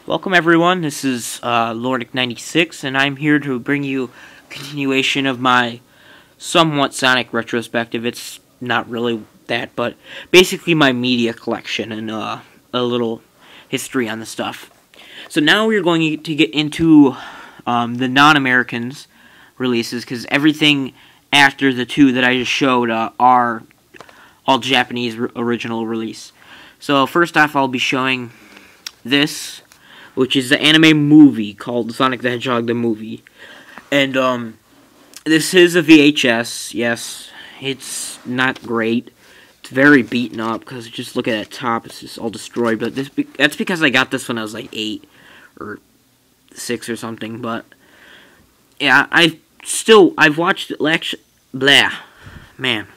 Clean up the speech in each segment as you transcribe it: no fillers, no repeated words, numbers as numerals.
Welcome everyone, this is Lordic96, and I'm here to bring you a continuation of my somewhat Sonic retrospective. It's not really that, but basically my media collection and a little history on the stuff. So now we're going to get into the non-Americans releases, because everything after the two that I just showed are all Japanese original release. So first off, I'll be showing this, which is the anime movie called Sonic the Hedgehog the Movie. And this is a VHS. Yes, it's not great. It's very beaten up, because just look at that top, it's just all destroyed. But that's because I got this when I was like 8 or 6 or something. But yeah, I've watched it. Blah, man,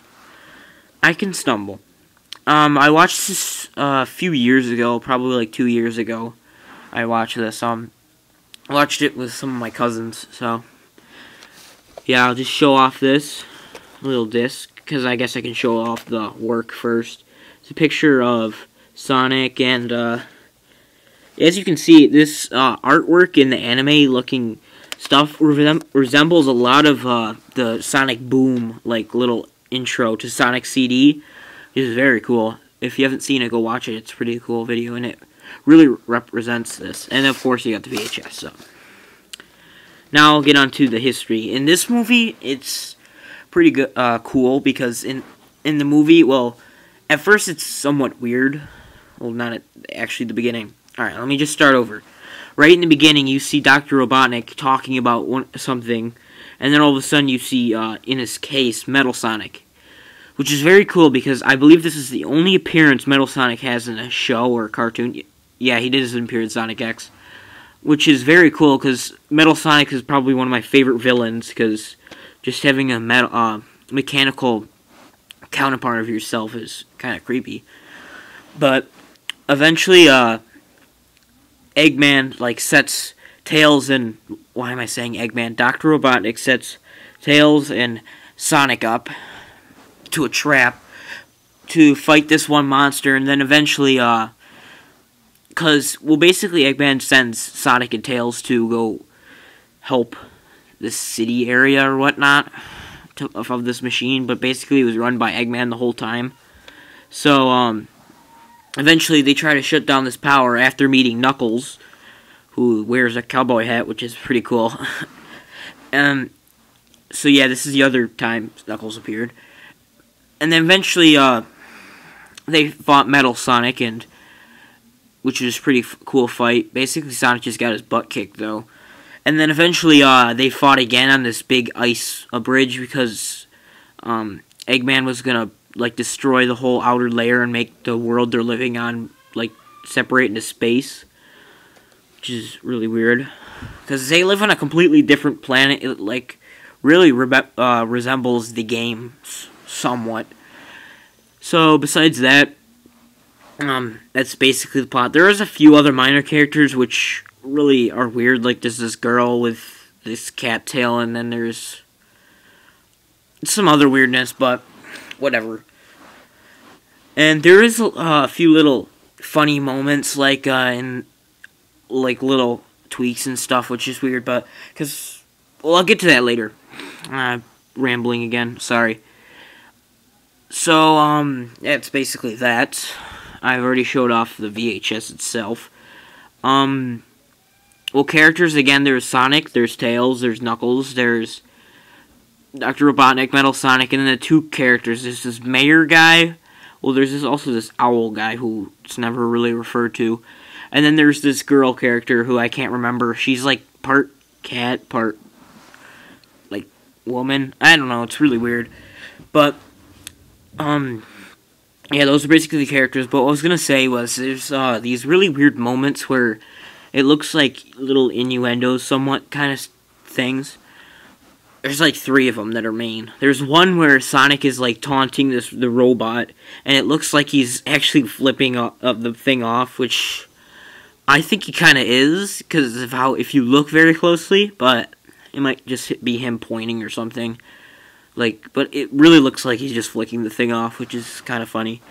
I can stumble. I watched this a few years ago, probably like 2 years ago. I watched this. I watched it with some of my cousins. So yeah, I'll just show off this little disc, because I guess I can show off the work first. It's a picture of Sonic, and as you can see, this artwork in the anime-looking stuff resembles a lot of the Sonic Boom, like, little intro to Sonic CD. It is very cool. If you haven't seen it, go watch it. It's a pretty cool video, and it really represents this. And of course, you got the VHS. So now I'll get on to the history. In this movie, it's pretty good, cool, because in the movie, well, at first it's somewhat weird. Well, not at actually the beginning. All right, let me just start over. Right in the beginning, you see Dr. Robotnik talking about something, and then all of a sudden you see, in his case, Metal Sonic, which is very cool, because I believe this is the only appearance Metal Sonic has in a show or a cartoon. Yeah, he did appear in Sonic X, which is very cool, because Metal Sonic is probably one of my favorite villains, because just having a mechanical counterpart of yourself is kind of creepy. But eventually, Eggman, like, sets Tails and... Why am I saying Eggman? Dr. Robotnik sets Tails and Sonic up to a trap to fight this one monster, and then eventually, well, basically Eggman sends Sonic and Tails to go help this city area or whatnot of this machine, but basically it was run by Eggman the whole time. So, eventually they try to shut down this power after meeting Knuckles, who wears a cowboy hat, which is pretty cool. So yeah, this is the other time Knuckles appeared. And then eventually, they fought Metal Sonic, which was a pretty cool fight. Basically, Sonic just got his butt kicked, though. And then eventually, they fought again on this big ice bridge, because Eggman was gonna, like, destroy the whole outer layer and make the world they're living on, like, separate into space, which is really weird, because they live on a completely different planet. It, like, really resembles the game somewhat. So besides that, that's basically the plot. There is a few other minor characters which really are weird, like there's this girl with this cat tail, and then there's some other weirdness, but whatever. And there is a few little funny moments, like in like little tweaks and stuff, which is weird, but well, I'll get to that later. Rambling again, sorry. So that's basically that. I've already showed off the VHS itself. Well, characters, again, there's Sonic, there's Tails, there's Knuckles, there's Dr. Robotnik, Metal Sonic, and then the two characters. There's this mayor guy. Well, there's also this owl guy who's never really referred to. And then there's this girl character who I can't remember. She's like part cat, part like woman. I don't know, it's really weird. But, yeah, those are basically the characters. But what I was gonna say was there's these really weird moments where it looks like little innuendos, somewhat kind of things. There's like 3 of them that are main. There's one where Sonic is like taunting the robot, and it looks like he's actually flipping the thing off, which I think he kind of is, because of how, if you look very closely, but it might just be him pointing or something. Like, but it really looks like he's just flicking the thing off, which is kind of funny.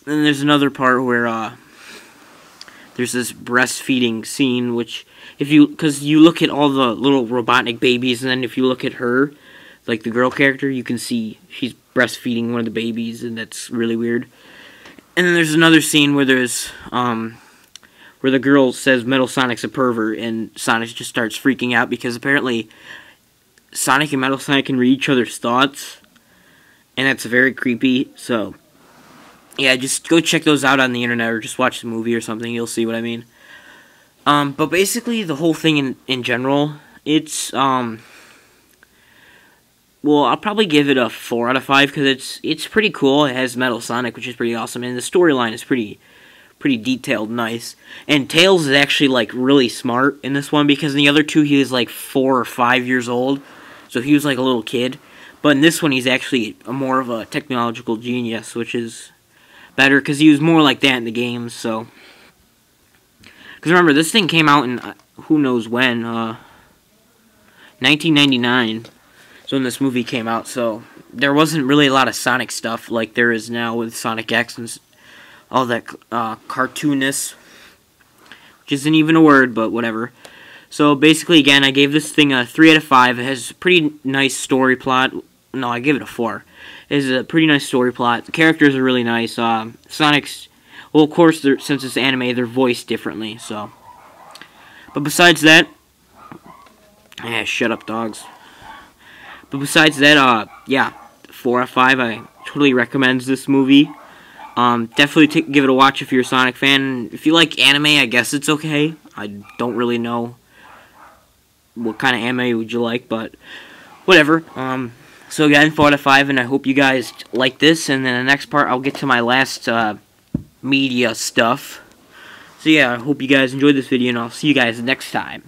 Then there's another part where there's this breastfeeding scene, which, because you look at all the little Robotnik babies, and then if you look at her, like the girl character, you can see she's breastfeeding one of the babies, and that's really weird. And then there's another scene where where the girl says Metal Sonic's a pervert, and Sonic just starts freaking out because apparently Sonic and Metal Sonic can read each other's thoughts, and that's very creepy. So yeah, just go check those out on the internet, or just watch the movie or something. You'll see what I mean. But basically, the whole thing in general, it's well, I'll probably give it a 4 out of 5 because it's pretty cool. It has Metal Sonic, which is pretty awesome, and the storyline is pretty detailed, nice. And Tails is actually like really smart in this one, because in the other two he was like 4 or 5 years old, so he was like a little kid. But in this one he's actually more of a technological genius, which is better because he was more like that in the games. So, because remember, this thing came out in who knows when, 1999. So when this movie came out, so there wasn't really a lot of Sonic stuff like there is now with Sonic X and all that cartoonness, which isn't even a word, but whatever. So basically, again, I gave this thing a 3 out of 5. It has a pretty nice story plot. No, I gave it a 4. It has a pretty nice story plot. The characters are really nice. Sonic's, well, of course, since it's anime, they're voiced differently. So, but besides that, shut up, dogs. But besides that, yeah, 4 out of 5. I totally recommend this movie. Definitely give it a watch if you're a Sonic fan. If you like anime, I guess it's okay. I don't really know what kind of anime would you like, but whatever. So again, 4 out of 5, and I hope you guys like this. And then the next part, I'll get to my last media stuff. So yeah, I hope you guys enjoyed this video, and I'll see you guys next time.